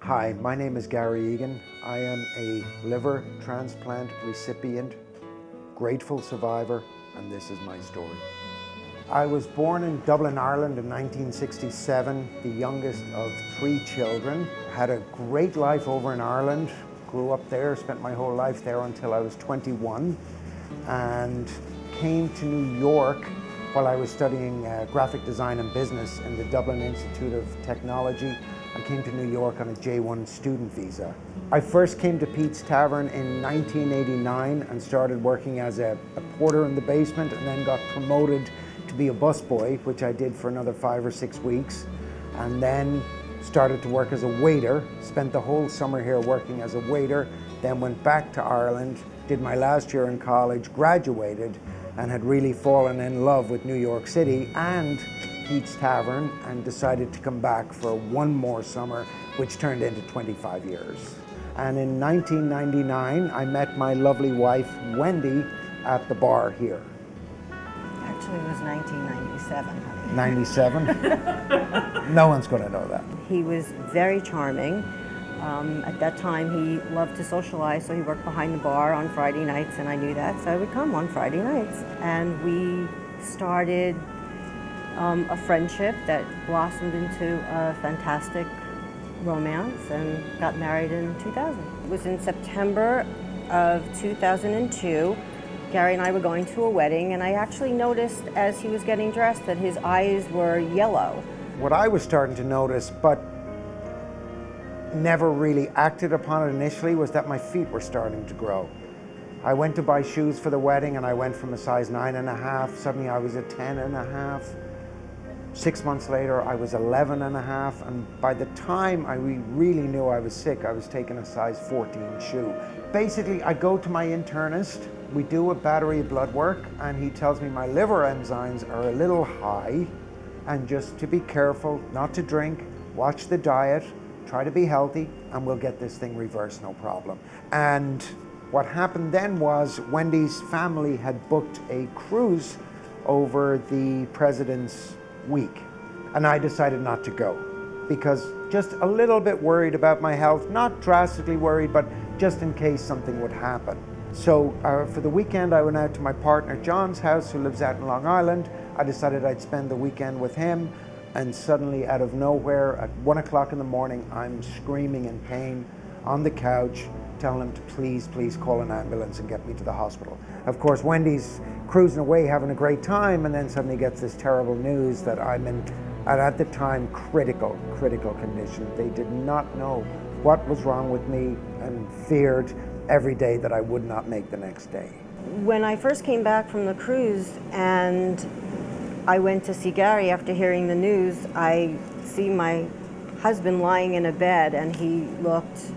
Hi, my name is Gary Egan. I am a liver transplant recipient, grateful survivor, and this is my story. I was born in Dublin, Ireland in 1967, the youngest of 3 children. Had a great life over in Ireland, grew up there, spent my whole life there until I was 21, and came to New York while I was studying graphic design and business in the Dublin Institute of Technology. I came to New York on a J1 student visa. I first came to Pete's Tavern in 1989 and started working as a porter in the basement, and then got promoted to be a busboy, which I did for another 5 or 6 weeks, and then started to work as a waiter, spent the whole summer here working as a waiter, then went back to Ireland, did my last year in college, graduated, and had really fallen in love with New York City and Pete's Tavern, and decided to come back for one more summer, which turned into 25 years. And in 1999, I met my lovely wife, Wendy, at the bar here. Actually, it was 1997, honey. 97? No one's going to know that. He was very charming. At that time, he loved to socialize, so he worked behind the bar on Friday nights, and I knew that, so I would come on Friday nights. And we started a friendship that blossomed into a fantastic romance and got married in 2000. It was in September of 2002. Gary and I were going to a wedding, and I actually noticed as he was getting dressed that his eyes were yellow. What I was starting to notice, but never really acted upon it initially, was that my feet were starting to grow. I went to buy shoes for the wedding, and I went from a size 9.5, suddenly I was a 10.5. 6 months later, I was 11.5, and by the time I really knew I was sick, I was taking a size 14 shoe. Basically, I go to my internist, we do a battery of blood work, and he tells me my liver enzymes are a little high, and just to be careful, not to drink, watch the diet, try to be healthy, and we'll get this thing reversed, no problem. And what happened then was Wendy's family had booked a cruise over the President's week, and I decided not to go because just a little bit worried about my health, not drastically worried, but just in case something would happen. So for the weekend, I went out to my partner John's house, who lives out in Long Island. I decided I'd spend the weekend with him, and suddenly out of nowhere at 1 o'clock in the morning, I'm screaming in pain on the couch, telling him to please call an ambulance and get me to the hospital. Of course, Wendy's cruising away, having a great time, and then suddenly gets this terrible news that I'm in, at the time, critical condition. They did not know what was wrong with me and feared every day that I would not make the next day. When I first came back from the cruise and I went to see Gary after hearing the news, I see my husband lying in a bed, and he looked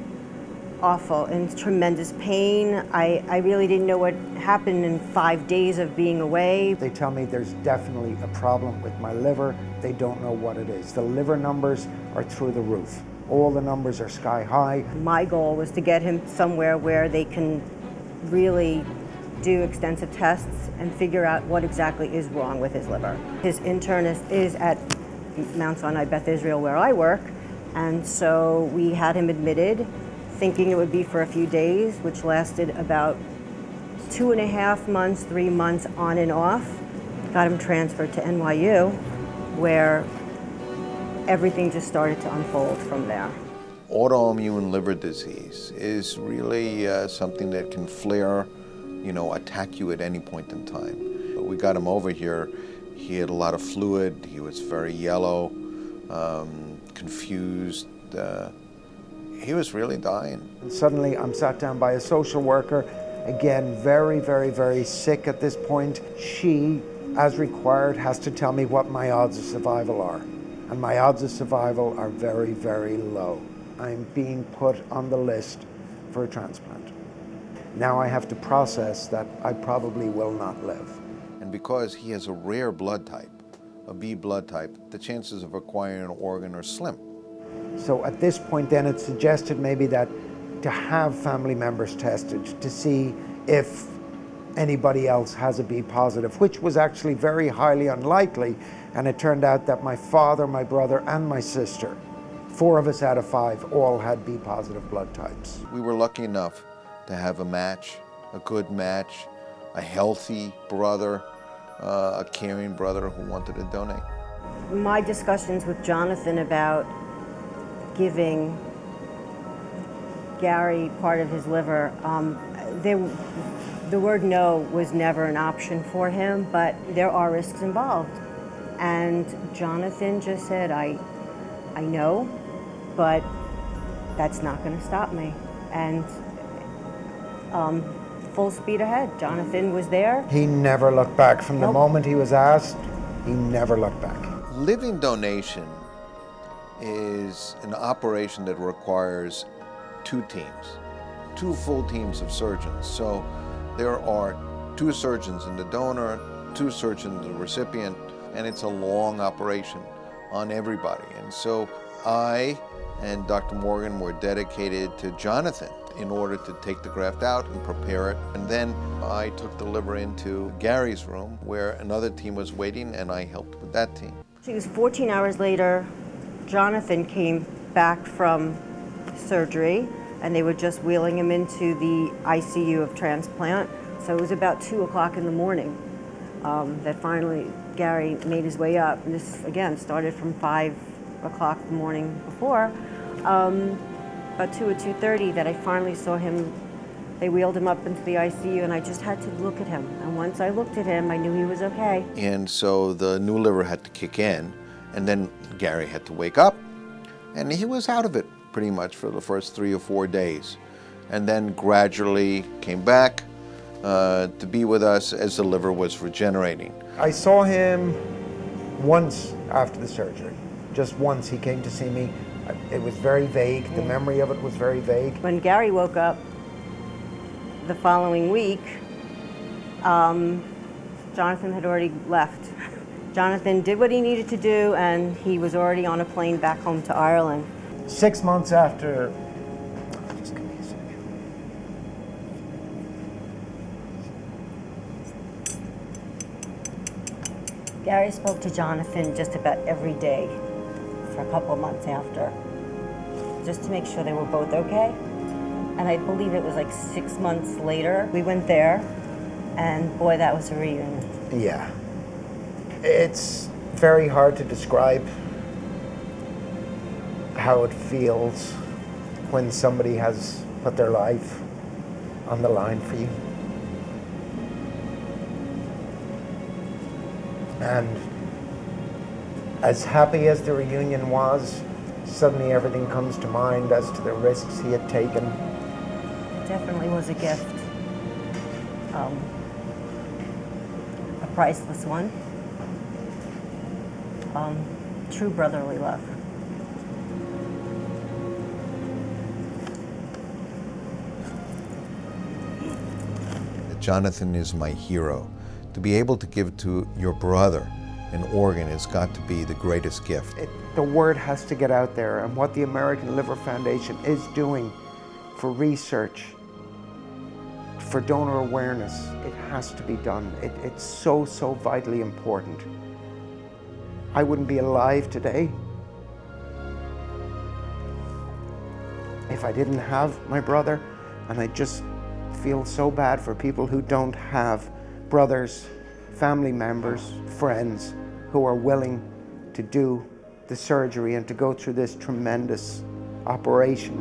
awful, in tremendous pain. I really didn't know what happened in 5 days of being away. They tell me there's definitely a problem with my liver. They don't know what it is. The liver numbers are through the roof. All the numbers are sky high. My goal was to get him somewhere where they can really do extensive tests and figure out what exactly is wrong with his liver. His internist is at Mount Sinai Beth Israel, where I work, and so we had him admitted, thinking it would be for a few days, which lasted about 2.5 months, 3 months on and off. Got him transferred to NYU, where everything just started to unfold from there. Autoimmune liver disease is really something that can flare, attack you at any point in time. But we got him over here. He had a lot of fluid. He was very yellow, confused. He was really dying. And suddenly I'm sat down by a social worker, again, very sick at this point. She, as required, has to tell me what my odds of survival are. And my odds of survival are very low. I'm being put on the list for a transplant. Now I have to process that I probably will not live. And because he has a rare blood type, a B blood type, the chances of acquiring an organ are slim. So at this point then it suggested maybe that to have family members tested to see if anybody else has a B positive, which was actually very highly unlikely. And it turned out that my father, my brother, and my sister 4 of us out of 5 all had B positive blood types. We were lucky enough to have a match, a good match, a healthy brother, a caring brother who wanted to donate. My discussions with Jonathan about giving Gary part of his liver, the word no was never an option for him, but there are risks involved. And Jonathan just said, I know, but that's not going to stop me. And full speed ahead. Jonathan was there. He never looked back. From the Nope. moment he was asked, he never looked back. Living donation is an operation that requires 2 teams, 2 full teams of surgeons. So there are 2 surgeons in the donor, 2 surgeons in the recipient, and it's a long operation on everybody. And so I and Dr. Morgan were dedicated to Jonathan in order to take the graft out and prepare it. And then I took the liver into Gary's room where another team was waiting, and I helped with that team. It was 14 hours later, Jonathan came back from surgery, and they were just wheeling him into the ICU of transplant. So it was about 2 o'clock in the morning that finally Gary made his way up. And this, again, started from 5 o'clock the morning before. About 2 or 2:30 that I finally saw him. They wheeled him up into the ICU, and I just had to look at him. And once I looked at him, I knew he was okay. And so the new liver had to kick in, and then Gary had to wake up, and he was out of it pretty much for the first 3 or 4 days, and then gradually came back to be with us as the liver was regenerating. I saw him once after the surgery. Just once he came to see me. It was very vague. The memory of it was very vague. When Gary woke up the following week, Jonathan had already left. Jonathan did what he needed to do, and he was already on a plane back home to Ireland. 6 months after, just give me a second. Gary spoke to Jonathan just about every day for a couple of months after, just to make sure they were both okay. And I believe it was like 6 months later, we went there, and boy, that was a reunion. Yeah. It's very hard to describe how it feels when somebody has put their life on the line for you. And as happy as the reunion was, suddenly everything comes to mind as to the risks he had taken. It definitely was a gift. A priceless one. True brotherly love. Jonathan is my hero. To be able to give to your brother an organ has got to be the greatest gift. The word has to get out there, and what the American Liver Foundation is doing for research, for donor awareness, it has to be done. It's so vitally important. I wouldn't be alive today if I didn't have my brother, and I just feel so bad for people who don't have brothers, family members, friends who are willing to do the surgery and to go through this tremendous operation.